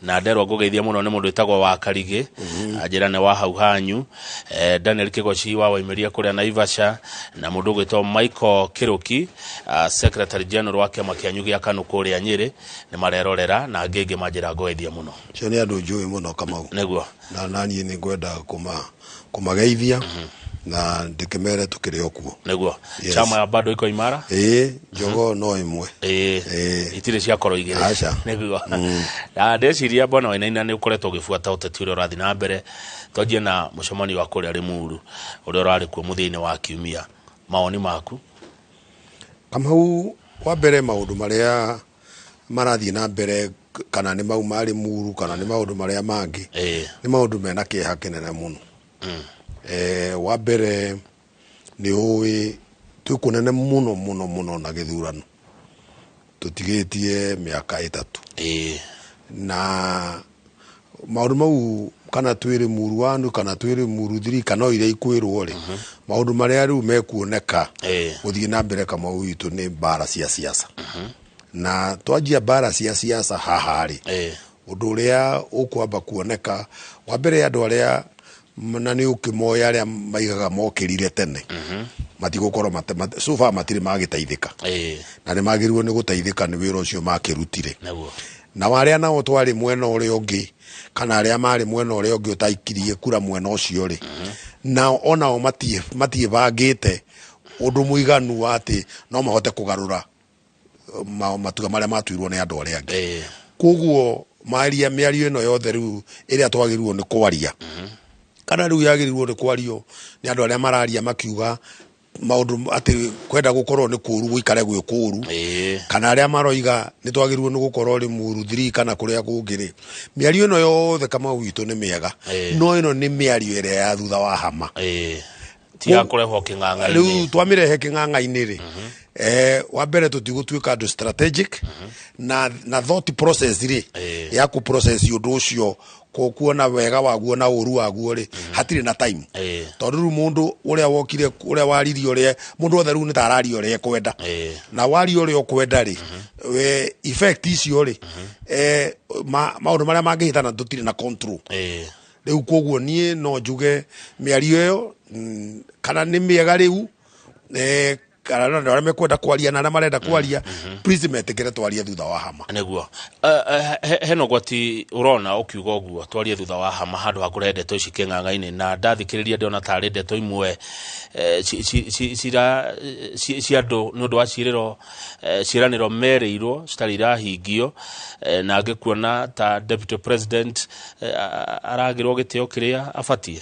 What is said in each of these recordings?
na nderwo ngugeithia muno ni mundu itagwo wa Karige ajira ne wa hau hanyu Daniel Kigochi wa waimeria kuria Naivasha na mundu gwitwo Michael Kiruki secretary general wa kiama kianyu gia KANU kuria Nyeri ni marerorera na ngenge majira ngugeithia muno cio ni andu njui muno Kamau neguo na nani ni ngwenda kumageithia na ndikimere tukiri okuo neguo chama ya bado iko imara jogo no imwe itire cia koro igere neguo na ndeciria bona Wainaina ni ukoretwo gifuata uteti uri urathi na mbere tojie na mucemani wa kuria Limuru uri urari kuo muthini wa kiumia maoni maku Kamau wa mbere maundu maria marathi na mbere kana ni mau mari Limuru kana ni maundu maria mangi ni maundu mena kieha kinene muno wa mbere ni uwi tukunene muno na githurano tutigitie miaka 3 na maundu mau kana twiri Limuru wanu kana twiri Limuru 3 kana ire ikwirwo ri maundu maria riu mekuoneka guthie na mbere kama uitu ni bara cia siasa na twajia bara cia siasa hahari undu uria ukwamba kuoneka wa mbere andu aria na ni ukimoya aria maigaga mokirire tene matigukorwo so far matire magiteithika na ni magirwo ni guteithika ni wira ucio makirutire na waria nao twari mwena uri ungi kana aria mari mwena uri ungi utaikirie kura mwena ucio ri na onao matie bangite undu muiganu ati no mahote kugarura matuga maria matuirwo ni andu aria angi koguo miario ino yothe riu iria twagirwo ni kwaria kana riu yagirirwo ni kwario ni andu aria mararia makiuga maundu ati kwenda gukorwo ni kuru guikare gwe kuru kana aria maroiga ni twagirirwo ni gukorwo Limuru 3 kana kuria kungiri miario ino yothe kama witu ni miega no ino ni miario iria ya thutha wa hama tiga kureho king'ang'a riu twamirehe king'ang'a-ini ri wa mbere tutigutwika andu strategic na thought process ri ya ku process undu ucio kuona wega waguo na uru waguo ri hatire na time tondu ru mundu uria wokire uria waririo ri mundu othe ru ni tarario ri kwenda na wario ri okwenda ri effect icio ri maundu maria mangihitana tutire na control riu koguo nie no njuge miario yo kana ni miega riu kana na mekwenda kwaria na marenda kwaria please metekere twaria thutha wa hama neguo heno gwati urona ukiuga uguo twaria thutha wa hama handu hakure ndeto ici king'ang'a-ini na ndathikiriria ndiona tari ndeto imwe cia andu ni undu wa ciraniro mereirwo citari irahingio na ngikuona ta deputy president aragirwo gitio kiria abatie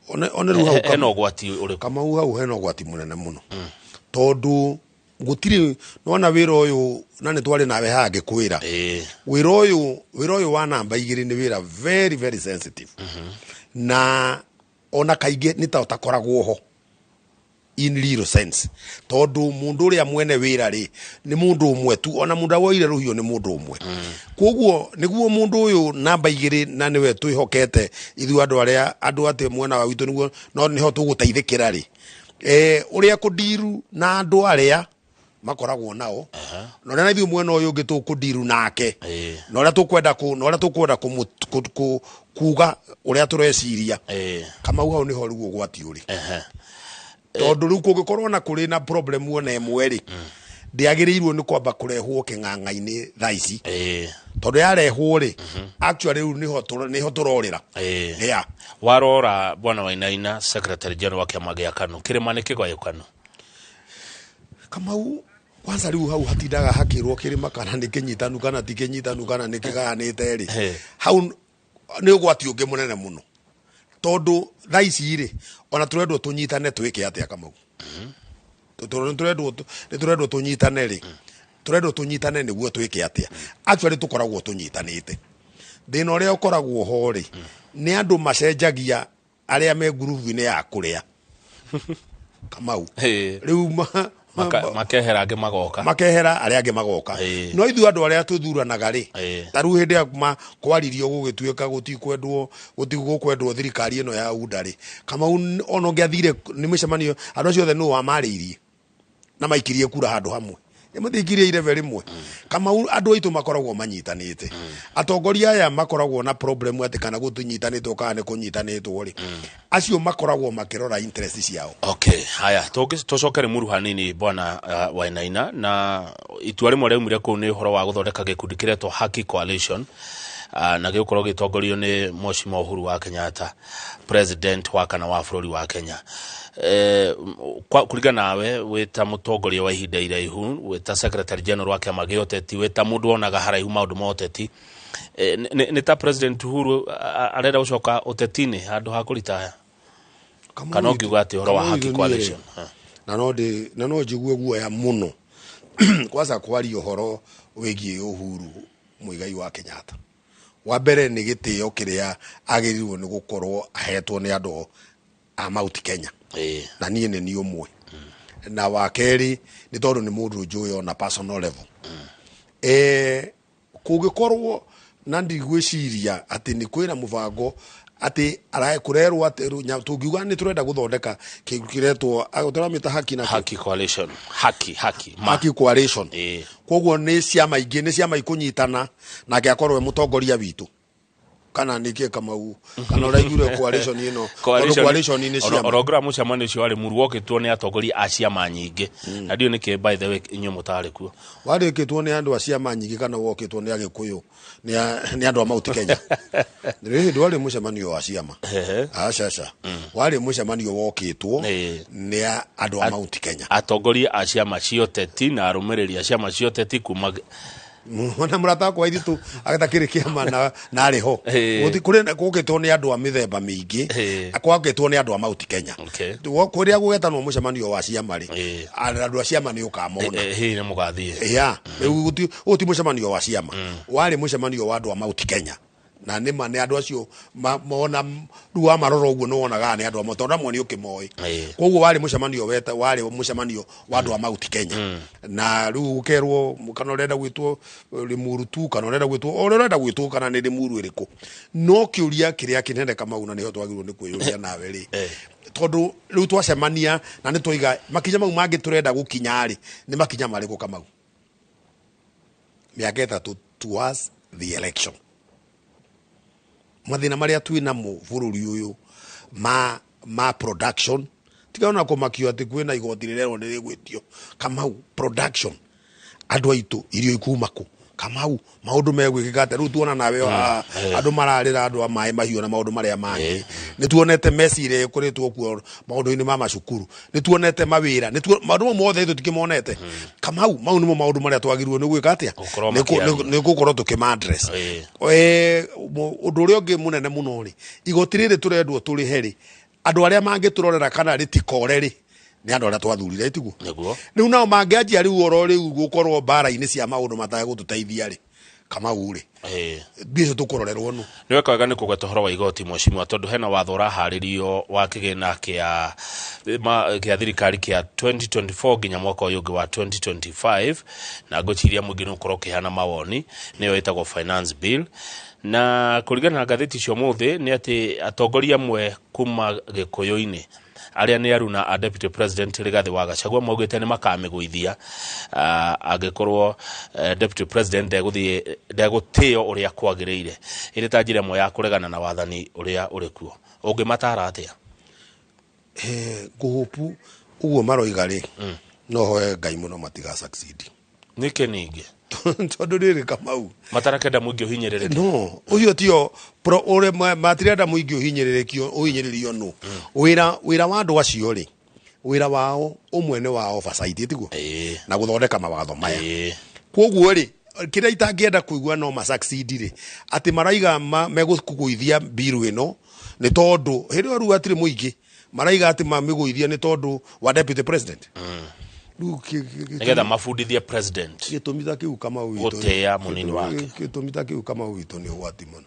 one ru hau heno gwati uri kama hau heno gwati munene muno tondu gutiri nona wira uyu na ni twari nawe hange kwira wira uyu wa namba 2 ni wira very very sensitive na ona kaige ni ta utakoragwo ho in real sense tondu mundu uria mwene wira ri ni mundu umwe tu ona mundu woire ruhio ni mundu umwe koguo niguo mundu uyu namba 2 na niwe twihokete ithu andu ate mwena wa witu niguo no niho tuguteithikira ri uria kudiru na andu aria makoragwo nao no na ithu mwena uyu ungi tukudiru nake no ria tukwenda kuga uria tureciria kama hau niho riu gwati uri tondu riu kungikorwo na kuri na problem wona emwe ri ndiagirirwo ni kwamba kurehwo king'ang'a-ini thaici tondu yarehwo ri actually riu niho turorira warora bwana Wainaina secretary general wa kiama gia KANU kirima ni kigoye KANU Kamau kwanza riu hau hatindaga hakirwo kirima kana ni kinyitanu kana ti kinyitanu kana ni kigayanite ri hau ni ugwati ungi munene muno tondu thaici ri ona turendwo tunyitane twike atia Kamau turendwo tunyitane ri turendwo tunyitane niguo twike atia actually tukoragwo tunyitanite thina uria ukoragwo ho ri ni andu macenjagia aria me group-ini ya kuria Kamau riu makehera aria ange magoka no ithu andu aria tuthuranaga ri taru hindi kwaririo gugituika gutikwendwo thirikari ino ya UDA ri Kamau ono ngiathire ni micemanio andu acio othe no wamariirie na maikirie kura handu hamwe Imuthikirie ire very mwe kama andu aitu makoragwo manyitanite atongoria aya makoragwo na problem ati kana gutunyitanite ukane kunyitanitwo ri acio makoragwo makirora interest ciao. Okay, haya tucokere muru hanini bwana Wainaina na itua rimwe riumire ku ni horo wa guthondeka gikundi kiretwo Haki Coalition na gĩukorwo gĩtongorio nĩ Mheshimiwa Uhuru wa Kenyatta, president wa kana wa bũrũri wa Kenya. Kũringana nawe wĩta mũtongoria wa ihinda iraihu, wĩta secretary general wa kĩama gĩa ũteti, wĩta mũndũ onaga haraihu maũndũ ma ũteti, nĩ ta president Uhuru arenda gũcoka ũteti-inĩ handũ ha kũritaya kana ũngiuga atĩ ũhoro wa Haki Coalition? Na no njigue guoya mũno kwanza kwaria ũhoro wĩgiĩ Uhuru Muigai wa Kenyatta. Wa mbere nĩ gĩtĩo kĩrĩa agĩrĩirwo nĩ gũkorwo ahetwo nĩ andũ a Mount Kenya na niĩ nĩ niĩ ũmwe. Na wa kerĩ nĩ tondũ nĩ mũndũ njũĩ on a personal level. Kũngĩkorwo na ndigwĩciria atĩ nĩ kwĩna mũbango ati kurerwo ati tungiuga ni turenda guthondeka kiretwo turamita Haki Coalition, Haki Coalition. Koguo ni ciama ingi ni ciama ikunyitana na akiakorwo mutongoria witu kana nikie Kamau kana uraigure coalition ino coalition ni ciama program mucemani ucio wari muruokitwo ni atongoria a ciama nyingi na dio niki by the way inyo mutari kuo warikitwo ni andu a ciama nyingi kana wokitwo ni agikuyu ni andu a Mount Kenya ni ndwari mucemanio wa ciama aca wari mucemanio wokitwo ni andu a Mount Kenya atongoria a ciama cioteti na arumiriri a ciama cioteti kuma mwana murata kwa ithu agatakire kiama na ariho guti kurenda gukitwo ni andu a mithemba mingi akwagitwo ni andu a Mount Kenya kuria gugetanwo mucemanio wa ciama ri andu a ciama ni ukamona ni mugathie ya guti mucemanio wa ciama wari mucemanio wa andu a Mount Kenya na nima ni andu acio mona ruwa maroro uguo no wonaga ni andu amotonda mwani ukimoi koguo wari mucemanio wa andu a Mount Kenya na riu ukerwo kana urenda gwitwo Limuru tu kana urenda gwitwo kana ni Limuru iriku no kiuria kiria kinende Kamau na niho twagirwo ni kwiyuria nawe ri tondu riu twacemania na ni twiga makinya mau mangi turenda gukinya ri ni makinya mariku Kamau miaka 3 towards the election mathina maria twina mu bururi uyu ma production tigana ko makio ati kwina igoti rirero ni rigwitio Kamau production andu aitu irio ikumako Kamau maundu megwikika ate riu tuona nawe andu mararira andu a mai mahiu na maundu maria mangi ni tuonete mesire ikuritwo kuo maundu-ini ma macukuru ni tuonete mawira ni maundu mothe tutikimonete Kamau mau nimo maundu maria twagirwo ni gwika atia ni gukorwo tukimadress undu uria ungi munene muno ri igoti riri turendwo turi heri andu aria mangiturorera kana ritikore ri ni andu aria twathurire tiguo riu nao mangianjia riu oro riu gukorwo bara-ini cia maundu matae gututeithia ri Kamau ri biso tukororerwo no ni wekaga ni kugeta horo wa igoti Mheshimiwa tondu hena watho uraharirio wa kigina kia thirikari kia 2024 ginya mwaka uyu wa 2025 na gochiria mwingine ukorwo kihana mawoni niyo itagwo finance bill na kuringana na gatheti cio muthe ni ati atongoria amwe kuma Gikuyu-ini aria ni aruna a deputy president Rigathi wa Gachagua maugite ni makamiguithia agikorwo deputy president ndegutio uria kwagiriire iri ta njira mo ya kuregana na wathani uria uri kuo ungimatara atia nguhupu uguo maroiga ri no hoe Ngai muno matiga succeed nike ningi tondu riri Kamau matarakenda mwingi uhinyirire no ucio tio pro ore matirenda mwingi uhinyiririo no wira wa andu acio ri wira wao umwene wa oversight tiguo na guthondeka mawatho maya koguo ri kira itangienda kuigua no ma succeed ri ati maraiga megukuguithia biru ino ni tondu hirio ru atiri mwingi maraiga ati mamiguithia ni tondu wa deputy president nigetha mafundithia president gitumita kiu Kamau gutea munini wake gitumita kiu Kamau witu ni ugwati muno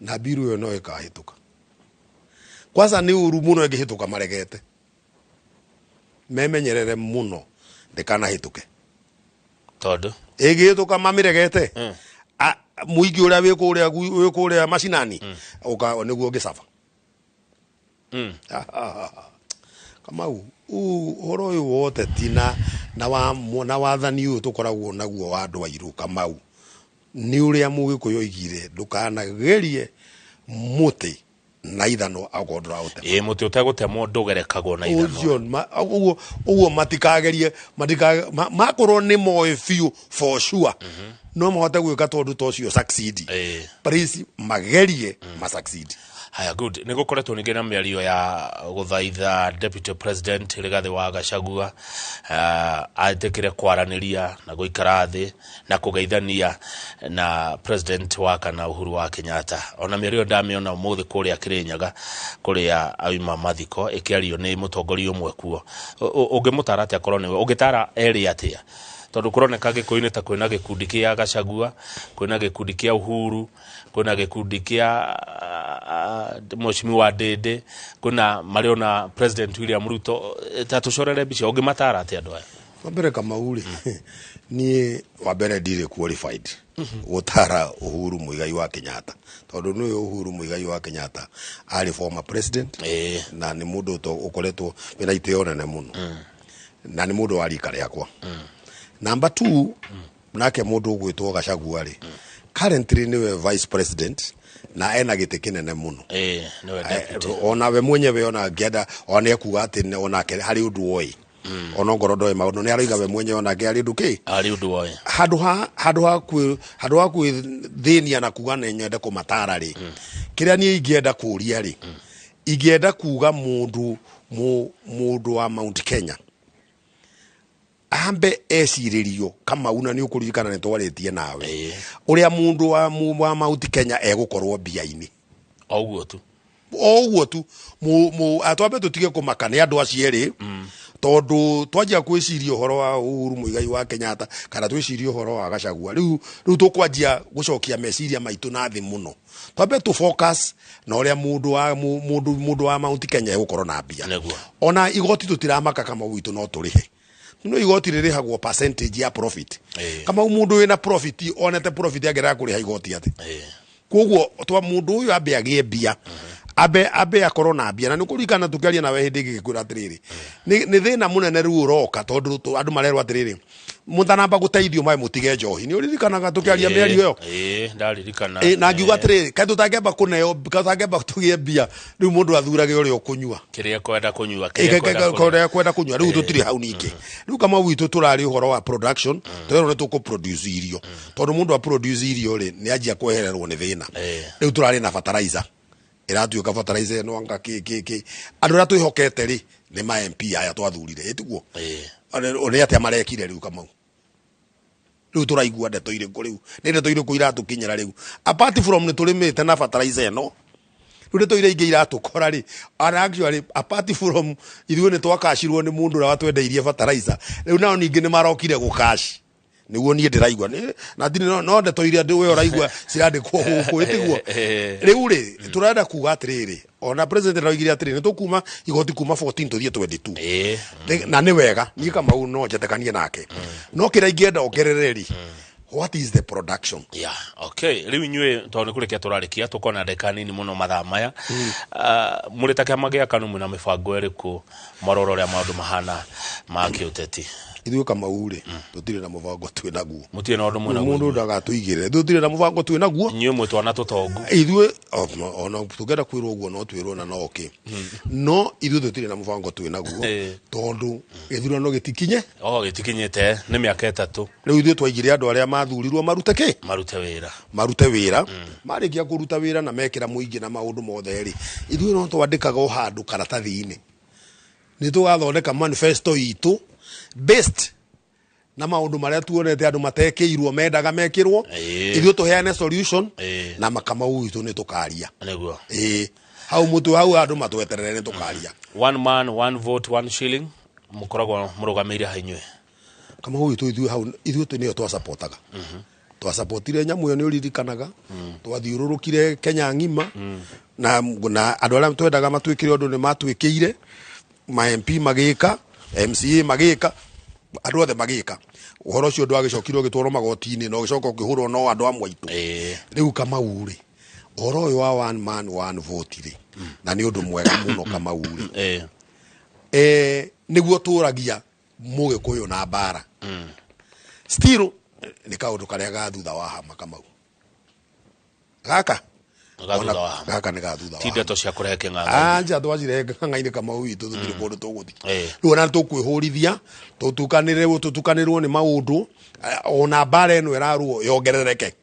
na biru yo no ikahituka kwanza ni uru muno ingihituka maregete memenyerere muno ndikana hituke tondu igihituka mamiregete muingi uria wikuria macinani uka niguo ngicafa Kamau horo uyu wote tina na wathani uyu tukoragwo naguo wa andu airu Kamau ni uria mugikuyu igire ndukanagerie muti na ithano agodra ute muti utagutemwo ndugerekagwo na ithano uguo matikagerie makorwo ni moe few for sure no mahote gwika tondu tocio succeed please magerie ma succeed. Haya, good. Nigukoretwo ningi na miario ya guthaitha Deputy President Rigathi wa Gachagua atekire kwaraniria na guikara thi na kugeithania na President wa kana Uhuru wa Kenyatta. Ona miario ndamiona umuthi kuria Kirinyaga kuria auma mathiko ikiario ni mutongoria umwe kuo. Ungimutara atia korwo niwe ungitara eri atia tondu kuroneka gikuini ta kwina gikundi kia Gachagua, kwina gikundi kia Uhuru, kwina gikundi kia Mheshimiwa Dede, kuna mariona President William Ruto. Tatucorere bicio ungimatara atia andu aya? Wambere Kamau ni wambere ndire qualified gutara Uhuru Muigai wa Kenyatta tondu ni Uhuru Muigai wa Kenyatta ari former president na ni mundu ukoretwo wina iteo nene muno na ni mundu wa rika riakwa. Number 2 nake mundu ugwitwo Gachagua ri currently niwe vice president na ena gite kinene muno niwe deputy. Ona we mwenyewe ona ngenda ona ekuga ati ona ke hari undu woi ona ngoro ndoi maundu ni aroiga we mwenyewe ona ke hari undu ki hari undu woi handu ha ku thinia na kuga na nyende kumatara ri kiria ni ingienda kuria ri ingienda kuga mundu wa Mount Kenya ambe esiririo kama una ni ukurikana ni twaritie nawe uria mundu wa Mount Kenya egukorwo bia-ini oguo tu atwambe tutige kumakana andu acieri tondu twajia kwiciria uhoro wa Uhuru Muigai wa Kenyatta kana twiciria uhoro wa Gachagua riu tukwanjia gucokia meciria maitu na thi muno twambe tu focus na uria mundu wa Mount Kenya egukorwo na bia ona igoti tutiramaka kama witu no turihe no igoti ririhagwo percentage ya profit kama mundu wina profit onete profit agera kuriha igoti ate koguo twa mundu uyu abe agie bia abe akorwo na bia na nikurikana tukiaria nawe hindi gikwira atiriri ni thina munene ru uroka tondu andu marerwa atiriri mutanamba guteithio mai mutige njohi ni uririkanaga tukiaria miario yo ndaririkana na ngiuga atiriri kai tutangeba kuneo tutangeba tugie bia riu mundu athurage uri okunyua kiria kwenda kunyua kwenda kunyua riu tutiri hau ningi riu kama witu turari uhoro wa production twero ni tuko produce irio tondu mundu a produce irio ri ni ajia kwehererwo ni thina riu turari na fertilizer iratuika fertilizer no anga ki andu ra twihokete ri ni ma MP aya twathurire etiguo one atia marekire riu Kamau riu turaigua ndeto iriku riu ni ndeto iriku iratukinyira riu apart from ni turimite na fertilizer no riu ndeto ire ingi iratukora ri actually apart from ithuĩ ni twakashirwo ni mundu ra watwendeirie fertilizer riu nao ningi ni marokire gukashi niguo nie ndiraigua na ndini no ndeto iria we oraigua cirandikwo huko etiguo riu ri turenda kuga atiriri ona president raigire atiriri tukuma igoti kuma 14 tuthie 22 na ni wega ni Kamau no njetekanie nake no kira ingienda ongerereri what is the production okay riu inywe tondu kurikia turarikia tukona ndeka nini muno mathaa maya murita kiama gia KANU mwina mibango iriku maroro ria maundu mahana ma kiuteti ithuĩ Kamau ri tutire na mubango twinaguo mutire na undu mwina mundu ndagatuigire tutire na mubango twinaguo inywe mwitwa na tutongu ithuĩ ona tugenda kwirwo uguo no twirwo na no okay no ithuĩ tutire na mubango twinaguo tondu githurano gitikinye gitikinyite ni miaka 3 riu ithuĩ twaigire andu aria mathurirwo marute ki marute wira marikia kuruta wira na mekira muingi na maundu mothe ri ithuĩ no twandikaga handu karatathi-ini ni tugathondeka manifesto itu based na maundu maria tuonete andu matekeirwo mendaga mekirwo ithuĩ tuheane solution na Kamau witu ni tukaria niguo hau mutu hau andu matweterere ni tukaria one man one vote one shilling mukoragwo murugameire hainywe Kamau witu ithuĩ tu niyo twasapotaga twasapotire nyamu yo ni uririkanaga twathiururukire Kenya ngima na andu aria twendaga matwikire undu ni matwikire ma MP magika MCA magika andu othe magika uhoro cio ndu agicokirwo gitwaro magoti-ini no gicoka ukihurwo no andu amwe itu riu Kamau ri uhoro uyu wa one man one vote ri na ni undu mwega muno Kamau ri niguo turagia Mugikuyu na bara still ni kaundu karia ga thutha wa hama Kamau gaka ni ga thutha wa tindeto cia kureke ng'ang'a anja twacireka ng'ang'a-ini Kamau witu tutire kundu tuguthi riu na tukwihurithia tutukanirwo ni maundu ona bara eno iraruo yongerereke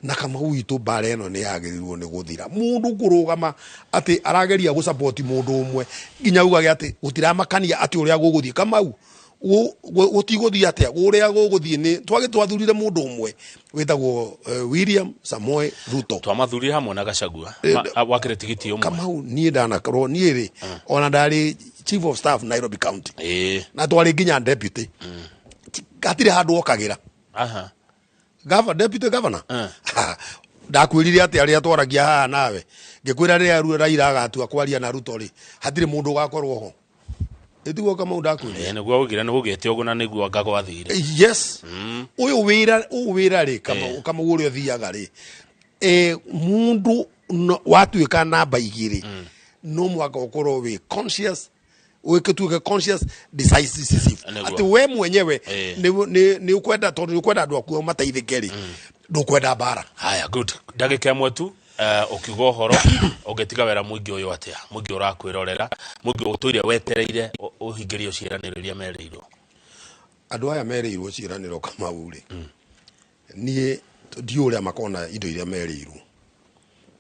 na Kamau witu bara eno ni yagirirwo ni guthira mundu kurugama ati arageria gu support mundu umwe nginya ugage ati gutiramakania ati uria guguthie Kamau gutiguthie atia uria guguthie ni twagitwathurire mundu umwe witagwo William Samoei Ruto twamathurire hamwe na Gachagua wakire tigiti umwe Kamau nie ndanakorwo nie ri ona ndari chief of staff Nairobi County na twari nginya deputy gatire handu okagira deputy governor ndakwirire ati aria twaragia haha nawe ngikwira ria Raila agatua kwaria na Ruto ri hatire mundu gakorwo ho etiguo Kamau ndakwirire niguo ugira ni gugete uguo na niguo ngagwathire yes uyu wira ri Kamau uria thiaga ri mundu watuika namba igiri no mwaka ukorwo wi conscious wiketuke conscious decisive ati we mwenyewe ni ukwenda tondu ni ukwenda andu akuo mateithikeri ndukwenda bara haya good ndagika imwe tu ukiuga horo ugetiga wera muingi uyu atia muingi urakwirorera muingi utuire wetereire uhingirio ciiraniro iria mereirwo andu aya mereirwo ciiraniro Kamau ri nie ndi uria makona indo iria mereirwo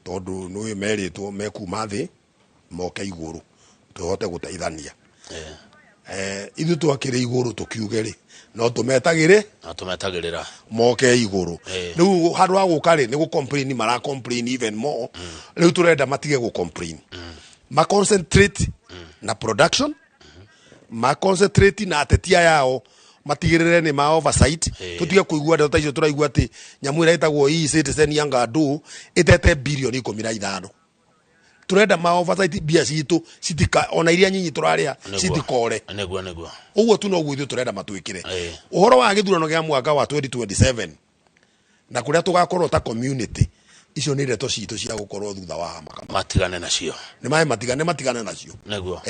tondu no meritwo mekuma thi moke iguru tuhote guteithania ithu twakire iguru tukiuge ri no tumetagirira moke iguru riu handu ha guka ri ni gu complain mara complain even more riu turenda matige gu complain ma concentrate na production ma concentrate na atetia yao matigirire ni ma oversight tutige kuigua ndeto icio turaigua ati nyamu ira itagwo citizen yanga ndu itete bilioni 15 turenda ma oversight bia citu citika ona iria nyinyi turaria citikore neguo uguo tu no gwithu turenda matwikire uhoro wa githurano gia mwaka wa 2027 na kuria tugakorwo ta community icio ni ndeto citu cia gukorwo thutha wa hama matigane nacio ni mai matigane nacio neguo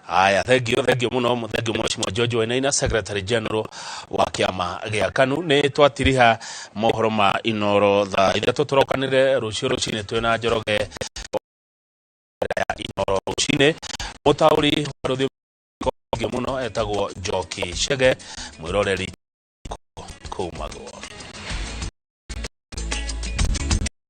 haya thank you muno Mheshimiwa George Wainaina Secretary General wa kiama gia KANU ni twatiriha mohoro ma Inoro tha ithatũ turokanire rucio rucine twina Njoroge ya Inoro rucine mutauri wa ruthio muno etagwo Njoki Chege mwiroreri kumagwo